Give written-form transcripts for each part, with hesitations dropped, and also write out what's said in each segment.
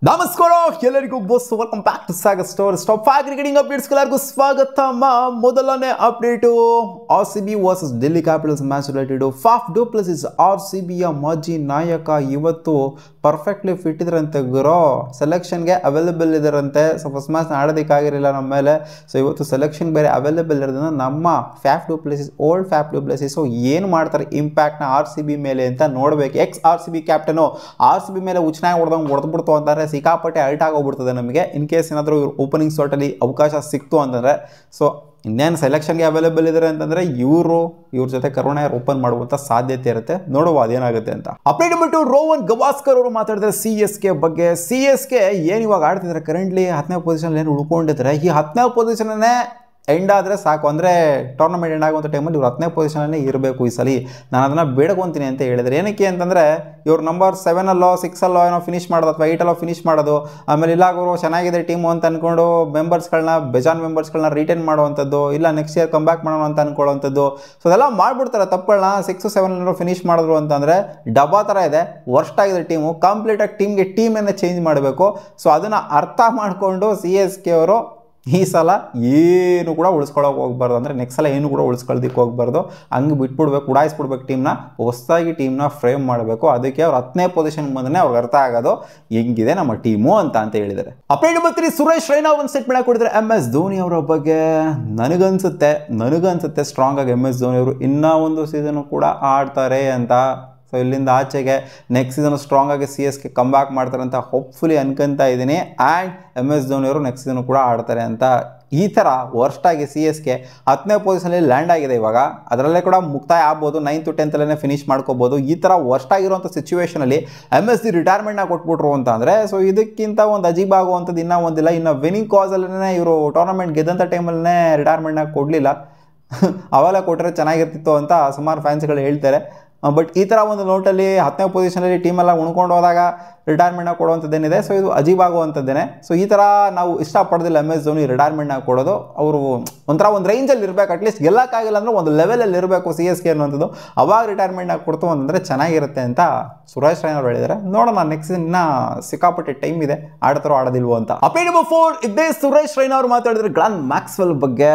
ನಮಸ್ಕಾರ ಎಲ್ಲರಿಗೂ boss welcome back to Sagar store top 5 cricketing updates ಎಲ್ಲರಿಗೂ ಸ್ವಾಗತ. ಮೊದಲನೇ update RCB versus Delhi Capitals match related. Faf du Plessis RCBಯ ಮಾಜಿ ನಾಯಕ ಇವತ್ತು ಪರ್ಫೆಕ್ಟ್ಲಿ ಫಿಟ್ ಇದ್ರಂತೆ ಗುರು. ಸೆಲೆಕ್ಷನ್ಗೆ ಅವೈಲೇಬಲ್ ಇದಾರಂತೆ. ಸೊ ಫಸ್ಟ್ ಮ್ಯಾಚ್ ಆಡೋದಕ್ಕಾಗಿರಲಿಲ್ಲ ನಮ್ಮ ಮೇಲೆ. ಸೊ ಇವತ್ತು ಸೆಲೆಕ್ಷನ್ ಬೇರೆ ಅವೈಲೇಬಲ್ ಇರೋದ್ರಿಂದ ನಮ್ಮ Faf du Plessis old Faf du Plessis ಏನು ಮಾಡ್ತಾರೆ ಇಂಪ್ಯಾಕ್ಟ್ನ RCB ಮೇಲೆ ಅಂತ ನೋಡ್ಬೇಕು. ಎಕ್ಸ್ RCB ಕ್ಯಾಪ್ಟನು RCB ಮೇಲೆ ಉಚ್ಚನಾಗಿ ಹೊಡೆದ್ಬಿಡ್ತು ಅಂತಂದರೆ ಸಿಕ್ಕಾಪಟ್ಟೆ ಅಲ್ಟ್ ಆಗೋಗ್ಬಿಡ್ತದೆ ನಮಗೆ. ಇನ್ ಕೇಸ್ ಏನಾದರೂ ಓಪನಿಂಗ್ ಸ್ಲಾಟಲ್ಲಿ ಅವಕಾಶ ಸಿಕ್ತು ಅಂತಂದರೆ. ಸೊ ಇನ್ನೇನು ಸೆಲೆಕ್ಷನ್ಗೆ ಅವೈಲೇಬಲ್ ಇದ್ದಾರೆ ಅಂತಂದರೆ ಇವ್ರ ಜೊತೆ ಕರುಣೆ ಓಪನ್ ಮಾಡುವಂಥ ಸಾಧ್ಯತೆ ಇರುತ್ತೆ. ನೋಡುವ ಅದೇನಾಗುತ್ತೆ ಅಂತ. ಅಪ್ಡೇಟ್ ಬಿಟ್ಟು ರೋಹನ್ ಗವಾಸ್ಕರ್ ಅವರು ಮಾತಾಡಿದ್ರೆ CSK ಬಗ್ಗೆ. CSK ಏನು ಇವಾಗ ಆಡ್ತಿದ್ದಾರೆ ಕರೆಂಟ್ಲಿ 10ನೇ ಪೊಸಿಷನ್ ಏನು ಉಳ್ಕೊಂಡಿದ್ದಾರೆ. ಈ 10ನೇ ಪೊಸಿಷನ್ನೇ ಎಂಡ್ ಆದರೆ ಸಾಕು. ಅಂದರೆ ಟೂರ್ನಮೆಂಟ್ ಎಂಡ್ ಆಗುವಂಥ ಟೈಮಲ್ಲಿ ಇವ್ರು 10ನೇ ಪೊಸಿಷನಲ್ಲೇ ಇರಬೇಕು ಈ ಸಲ. ನಾನು ಅದನ್ನು ಬೇಡ್ಕೊತೀನಿ ಅಂತ ಹೇಳಿದರೆ. ಏನಕ್ಕೆ ಅಂತಂದರೆ ಇವ್ರು ನಂಬರ್ 7 6 ಏನೋ ಫಿನಿಶ್ ಮಾಡೋದು ಅಥವಾ 8 ಫಿನಿಶ್ ಮಾಡೋದು. ಆಮೇಲೆ ಇಲ್ಲ ಅವರು ಚೆನ್ನಾಗಿದೆ ಟೀಮು ಅಂತ ಅಂದ್ಕೊಂಡು ಬೇಜಾನ್ ಮೆಂಬರ್ಸ್ಗಳನ್ನ ರಿಟೈನ್ ಮಾಡುವಂಥದ್ದು, ಇಲ್ಲ ನೆಕ್ಸ್ಟ್ ಇಯರ್ ಕಮ್ ಬ್ಯಾಕ್ ಮಾಡೋಣ ಅಂತ ಅಂದ್ಕೊಳ್ಳೋವಂಥದ್ದು. ಸೊ ಅದೆಲ್ಲ ಮಾಡ್ಬಿಡ್ತಾರೆ ತಪ್ಪುಗಳನ್ನ. 6 7 ಫಿನಿಶ್ ಮಾಡಿದ್ರು ಅಂತಂದರೆ ಡಬ್ಬಾ ಥರ ಇದೆ, ವರ್ಸ್ಟ್ ಆಗಿದೆ ಟೀಮು. ಕಂಪ್ಲೀಟಾಗಿ ಟೀಮನ್ನು ಚೇಂಜ್ ಮಾಡಬೇಕು. ಸೊ ಅದನ್ನು ಅರ್ಥ ಮಾಡಿಕೊಂಡು CSK ಅವರು ಈ ಸಲ ಏನು ಕೂಡ ಉಳಿಸ್ಕೊಳ್ಳೋಕೆ ಹೋಗ್ಬಾರ್ದು. ಅಂದರೆ ನೆಕ್ಸ್ಟ್ ಸಲ ಏನು ಕೂಡ ಉಳಿಸ್ಕೊಳ್ದಿಕ್ಕೆ ಹೋಗ್ಬಾರ್ದು. ಹಂಗೆ ಬಿಟ್ಬಿಡ್ಬೇಕು, ಉಡಾಯಿಸ್ಬಿಡ್ಬೇಕು ಟೀಮ್ನ. ಹೊಸದಾಗಿ ಟೀಮ್ನ ಫ್ರೇಮ್ ಮಾಡಬೇಕು. ಅದಕ್ಕೆ ಅವ್ರು 10ನೇ ಪೊಸಿಷನ್ ಬಂದ್ರೆ ಅವ್ರಿಗೆ ಅರ್ಥ ಆಗೋದು ಹೆಂಗಿದೆ ನಮ್ಮ ಟೀಮು ಅಂತ ಹೇಳಿದ್ದಾರೆ. ಅಪ್ಡೇಟ್ ಬರ್ತೀರಿ. ಸುರೇಶ್ ರೈನಾ ಅವ್ರನ್ನ ಸ್ಟೇಟ್ಮೆಂಟ್ ಕೊಟ್ಟಿದ್ದಾರೆ MS ಧೋನಿ ಅವರ ಬಗ್ಗೆ. ನನಗನ್ಸುತ್ತೆ ಸ್ಟ್ರಾಂಗ್ ಆಗಿ MS ಧೋನಿ ಅವರು ಇನ್ನೂ ಒಂದು ಸೀಸನ್ ಕೂಡ ಆಡ್ತಾರೆ ಅಂತ. ಸೊ ಇಲ್ಲಿಂದ ಆಚೆಗೆ ನೆಕ್ಸ್ಟ್ ಸೀಸನ್ ಸ್ಟ್ರಾಂಗ್ ಆಗಿ CSK ಕಮ್ ಬ್ಯಾಕ್ ಮಾಡ್ತಾರೆ ಅಂತ ಹೋಪ್ಫುಲಿ ಅನ್ಕೊಂತ ಇದ್ದೀನಿ. ಆ್ಯಂಡ್ MS ಧೋನಿ ಅವರು ನೆಕ್ಸ್ಟ್ ಸೀಸನ್ ಕೂಡ ಆಡ್ತಾರೆ ಅಂತ. ಈ ಥರ ವರ್ಸ್ಟಾಗಿ CSK 10ನೇ ಪೊಸಿಷನಲ್ಲಿ ಲ್ಯಾಂಡ್ ಆಗಿದೆ ಇವಾಗ. ಅದರಲ್ಲೇ ಕೂಡ ಮುಕ್ತಾಯ ಆಗ್ಬೋದು, 9th 10th ಫಿನಿಶ್ ಮಾಡ್ಕೋಬೋದು. ಈ ಥರ ವರ್ಸ್ಟಾಗಿರುವಂಥ ಸಿಚುವೇಷನಲ್ಲಿ MSD ರಿಟೈರ್ಮೆಂಟ್ನ ಕೊಟ್ಬಿಟ್ರು ಅಂತ ಅಂದರೆ ಸೊ ಇದಕ್ಕಿಂತ ಒಂದು ಅಜೀಬ್ ಆಗುವಂಥದ್ದು ಇನ್ನೂ ಒಂದಿಲ್ಲ. ಇನ್ನು ವಿನಿಂಗ್ ಕಾಸಲ್ಲೇ ಇವರು ಟೂರ್ನಮೆಂಟ್ ಗೆದ್ದಂಥ ಟೈಮಲ್ಲೇ ರಿಟೈರ್ಮೆಂಟ್ನ ಕೊಡಲಿಲ್ಲ. ಅವೆಲ್ಲ ಕೊಟ್ಟರೆ ಚೆನ್ನಾಗಿರ್ತಿತ್ತು ಅಂತ ಸುಮಾರು ಫ್ಯಾನ್ಸ್ಗಳು ಹೇಳ್ತಾರೆ. ಬಟ್ ಈ ಥರ ಒಂದು ನೋಟಲ್ಲಿ 10ನೇ ಪೊಸಿಷನಲ್ಲಿ ಟೀಮೆಲ್ಲ ಉಣ್ಕೊಂಡು ಹೋದಾಗ ರಿಟೈರ್ಮೆಂಟ್ನ ಕೊಡುವಂಥದ್ದೇನಿದೆ. ಸೊ ಇದು ಅಜೀಬಾಗುವಂಥದ್ದೇನೆ. ಸೊ ಈ ಥರ ನಾವು ಇಷ್ಟಪಡೋದಿಲ್ಲ MS ಧೋನಿ ರಿಟೈರ್ಮೆಂಟ್ನ ಕೊಡೋದು. ಅವರು ಒಂಥರ ಒಂದು ರೇಂಜಲ್ಲಿ ಇರಬೇಕು. ಅಟ್ಲೀಸ್ಟ್ ಗೆಲ್ಲಕ್ಕಾಗಿಲ್ಲ ಅಂದರೆ ಒಂದು ಲೆವೆಲಲ್ಲಿ ಇರಬೇಕು CSK ಅನ್ನುವಂಥದ್ದು. ಅವಾಗ ರಿಟೈರ್ಮೆಂಟ್ನ ಕೊಡ್ತು ಅಂತಂದರೆ ಚೆನ್ನಾಗಿರುತ್ತೆ ಅಂತ ಸುರೇಶ್ ರೈನಾ ಅವರು ಹೇಳಿದ್ದಾರೆ. ನೋಡೋಣ ನೆಕ್ಸ್ಟ್ ಇನ್ನೂ ಸಿಕ್ಕಾಪಟ್ಟೆ ಟೈಮ್ ಇದೆ, ಆಡ್ತಾರೋ ಆಡೋದಿಲ್ವೋ ಅಂತ. ಅಪ್ಡೇಟ್ ನಂಬರ್ 4 ಇದೇ ಸುರೇಶ್ ರೈನಾ ಅವರು ಮಾತಾಡಿದ್ರೆ ಗ್ಲೆನ್ ಮ್ಯಾಕ್ಸ್ವೆಲ್ ಬಗ್ಗೆ.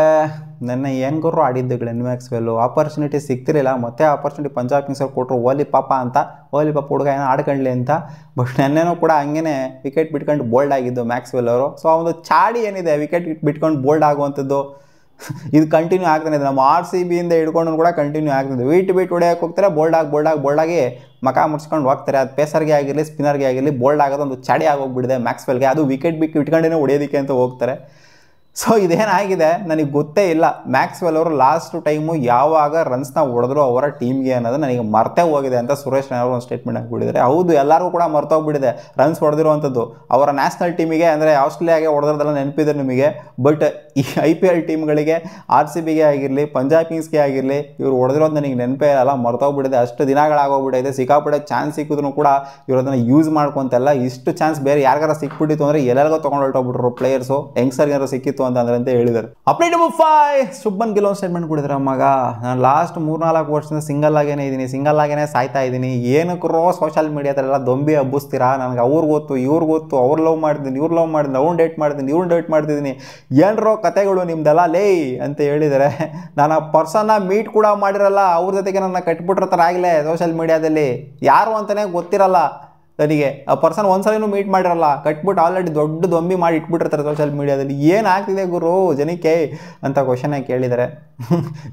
ನೆನ್ನೆ ಹೆಂಗರು ಆಡಿದ್ದು ಗ್ಲೆನ್ ಮ್ಯಾಕ್ಸ್ವೆಲ್ಲು. ಆಪರ್ಚುನಿಟಿ ಸಿಗ್ತಿರಲಿಲ್ಲ. ಮತ್ತೆ ಆಪರ್ಚುನಿಟಿ ಪಂಜಾಬ್ ಕಿಂಗ್ಸ್ ಅವ್ರು ಕೊಟ್ಟರು. ಓಲಿ ಪಾಪ ಹುಡುಗ ಏನೋ ಆಡ್ಕೊಳ್ಳಿ ಅಂತ. ಬಟ್ ನೆನ್ನೆನೂ ಕೂಡ ಹಂಗೇ ವಿಕೆಟ್ ಬಿಟ್ಕೊಂಡು ಬೋಲ್ಡ್ ಆಗಿದ್ದು ಮ್ಯಾಕ್ಸ್ವೆಲ್ ಅವರು. ಸೊ ಆ ಒಂದು ಚಾಡಿ ಏನಿದೆ ವಿಕೆಟ್ ಬಿಟ್ಕೊಂಡು ಬೋಲ್ಡ್ ಆಗುವಂಥದ್ದು ಇದು ಕಂಟಿನ್ಯೂ ಆಗ್ತಾನೆ ಇದೆ. ನಮ್ಮ RCBಯಿಂದ ಹಿಡ್ಕೊಂಡು ಕೂಡ ಕಂಟಿನ್ಯೂ ಆಗ್ತದೆ. ವೀಟ್ ಹೊಡೆಯೋಕೆ ಹೋಗ್ತಾರೆ, ಬೋಲ್ಡಾಗಿ ಮಕ ಮುಡ್ಸ್ಕೊಂಡು ಹೋಗ್ತಾರೆ. ಅದು ಪೇಸರ್ಗೆ ಆಗಿರಲಿ ಸ್ಪಿನ್ನರ್ಗೆ ಆಗಿರಲಿ ಬೋಲ್ಡ್ ಆಗೋದು ಒಂದು ಚಾಡಿ ಆಗೋಗ್ಬಿಡಿದೆ ಮ್ಯಾಕ್ಸ್ವೆಲ್ಗೆ. ಅದು ವಿಕೆಟ್ ಇಟ್ಕೊಂಡೇ ಹೊಡೆಯೋದಕ್ಕೆ ಅಂತ ಹೋಗ್ತಾರೆ. ಸೊ ಇದೇನಾಗಿದೆ ನನಗೆ ಗೊತ್ತೇ ಇಲ್ಲ. ಮ್ಯಾಕ್ಸ್ವೆಲ್ ಅವರು ಲಾಸ್ಟ್ ಟೈಮು ಯಾವಾಗ ರನ್ಸ್ನ ಹೊಡೆದ್ರು ಅವರ ಟೀಮ್ಗೆ ಅನ್ನೋದು ನನಗೆ ಮರ್ತೇ ಹೋಗಿದೆ ಅಂತ ಸುರೇಶ್ ರೈನಾ ಅವರು ಒಂದು ಸ್ಟೇಟ್ಮೆಂಟ್ ಹಾಕಿಬಿಟ್ಟಿದ್ದಾರೆ. ಹೌದು, ಎಲ್ಲರಿಗೂ ಕೂಡ ಮರ್ತೋಗ್ಬಿಟ್ಟಿದೆ ರನ್ಸ್ ಹೊಡೆದಿರುವಂಥದ್ದು. ಅವರ ನ್ಯಾಷನಲ್ ಟೀಮಿಗೆ ಅಂದರೆ ಆಸ್ಟ್ರೇಲಿಯಾಗೆ ಹೊಡೆದ್ರದೆಲ್ಲ ನೆನಪಿದೆ ನಿಮಗೆ. ಬಟ್ ಈ IPL ಟೀಮ್ಗಳಿಗೆ RCBಗೆ ಆಗಿರಲಿ ಪಂಜಾಬ್ ಕಿಂಗ್ಸ್ಗೆ ಆಗಿರಲಿ ಇವರು ಹೊಡೆದಿರೋದು ನನಗೆ ನೆನಪೇ ಇರಲ್ಲ, ಮರ್ತೋಗ್ಬಿಟ್ಟಿದೆ. ಅಷ್ಟು ದಿನಗಳಾಗೋಗ್ಬಿಟ್ಟಿದೆ. ಸಿಕ್ಕಾಪಟ್ಟೆ ಚಾನ್ಸ್ ಸಿಕ್ಕಿದ್ರು ಕೂಡ ಇವರು ಅದನ್ನು ಯೂಸ್ ಮಾಡ್ಕೊತಲ್ಲ. ಇಷ್ಟು ಚಾನ್ಸ್ ಬೇರೆ ಯಾರಿಗಾರ ಸಿಕ್ಬಿಟ್ಟಿತ್ತು ಅಂದರೆ ಎಲ್ಲರಿಗೂ ತೊಗೊಂಡು ಹೊರಟೋಗ್ಬಿಟ್ರು ಪ್ಲೇಯರ್ಸು. ಯಂಗ್ಸ್ಟರ್ಗಾರು ಸಿಕ್ಕಿತ್ತು ಅಂತ ಹೇಳಿದ್ದಾರೆ. Update number 5 Shubman Gill statement ಕೊಡಿದ್ರೆ ಮಗ, ನಾನು ಲಾಸ್ಟ್ 3-4 ವರ್ಷದಿಂದ ಸಿಂಗಲ್ ಆಗೇನೆ ಸಾಯ್ತಾ ಇದ್ದೀನಿ. ಏನಕ್ಕೂ ಸೋಷಿಯಲ್ ಮೀಡಿಯಾದಲ್ಲೆಲ್ಲ ದೊಂಬಿ ಹಬ್ಬಿಸ್ತೀರಾ. ನನಗೆ ಅವ್ರು ಗೊತ್ತು ಇವ್ರು ಗೊತ್ತು, ಅವ್ರು ಲವ್ ಮಾಡ್ತೀನಿ ಅವ್ನು ಡೇಟ್ ಮಾಡ್ತಿದ್ದೀನಿ ಏನರೋ ಕತೆಗಳು ನಿಮ್ದೆಲ್ಲ ಲೇ ಅಂತ ಹೇಳಿದರೆ. ನಾನು ಆ ಪರ್ಸನ್ನ ಮೀಟ್ ಕೂಡ ಮಾಡಿರಲ್ಲ. ಅವ್ರ ಜೊತೆಗೆ ನನ್ನ ಕಟ್ಬಿಟ್ಟಿರ್ತಾರೆ ಆಗಲೇ ಸೋಷಿಯಲ್ ಮೀಡಿಯಾದಲ್ಲಿ. ಯಾರು ಅಂತಲೇ ಗೊತ್ತಿರಲ್ಲ ನನಗೆ. ಆ ಪರ್ಸನ್ ಒಂದ್ಸಲಿನೂ ಮೀಟ್ ಮಾಡಿರಲ್ಲ. ಕಟ್ಬಿಟ್ಟು ಆಲ್ರೆಡಿ ದೊಡ್ಡ ದೊಂಬಿ ಮಾಡಿ ಇಟ್ಬಿಟ್ಟಿರ್ತಾರೆ ಸೋಷಿಯಲ್ ಮೀಡಿಯಾದಲ್ಲಿ. ಏನಾಗ್ತಿದೆ ಗುರು ಜನಕ್ಕೆ ಅಂತ ಕ್ವಶನಾಗಿ ಕೇಳಿದ್ದಾರೆ.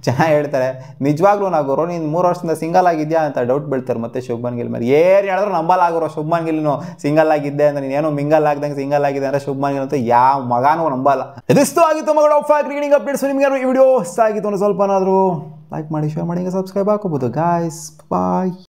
ಜನ ಹೇಳ್ತಾರೆ ನಿಜವಾಗ್ಲೂ ಗುರು ನೀನು 3 ವರ್ಷದಿಂದ ಸಿಂಗಲ್ ಆಗಿದ್ಯಾ ಅಂತ ಡೌಟ್ ಬೀಳ್ತಾರೆ ಮತ್ತೆ ಶುಭ್ಮನ್ ಗಿಲ್ ಮೇಲೆ. ಏನು ಹೇಳಿದ್ರು ನಂಬಲ್ಲ ಆಗಿರೋ ಶುಭ್ಮನ್ ಗಿಲ್ನು ಸಿಂಗಲ್ ಆಗಿದ್ದೆ ಅಂದರೆ ನೀನೇನೋ ಮಿಂಗಲ್ ಆಗ್ದಂಗೆ ಸಿಂಗಲ್ ಆಗಿದೆ ಅಂದರೆ ಶುಭ್ಮನ್ ಗಿಲ್ ಅಂತ ಯಾವ ಮಗಾನೂ ನಂಬಲ್ಲ. ಇದಿಷ್ಟು ಆಗಿತ್ತು ಮಗಳು ಕ್ರಿಕೆಟಿಂಗ್ ಅಪ್ಡೇಟ್ಸ್. ನಿಮಗೆ ಈ ವಿಡಿಯೋ ಇಷ್ಟ ಆಗಿತ್ತು ಅಂದರೆ ಸ್ವಲ್ಪನಾದರೂ ಲೈಕ್ ಮಾಡಿ, ಶೇರ್ ಮಾಡಿ, ಸಬ್ಸ್ಕ್ರೈಬ್ ಹಾಕೋಬೋದು ಗಾಯ್ಸ್. ಬಾಯ್.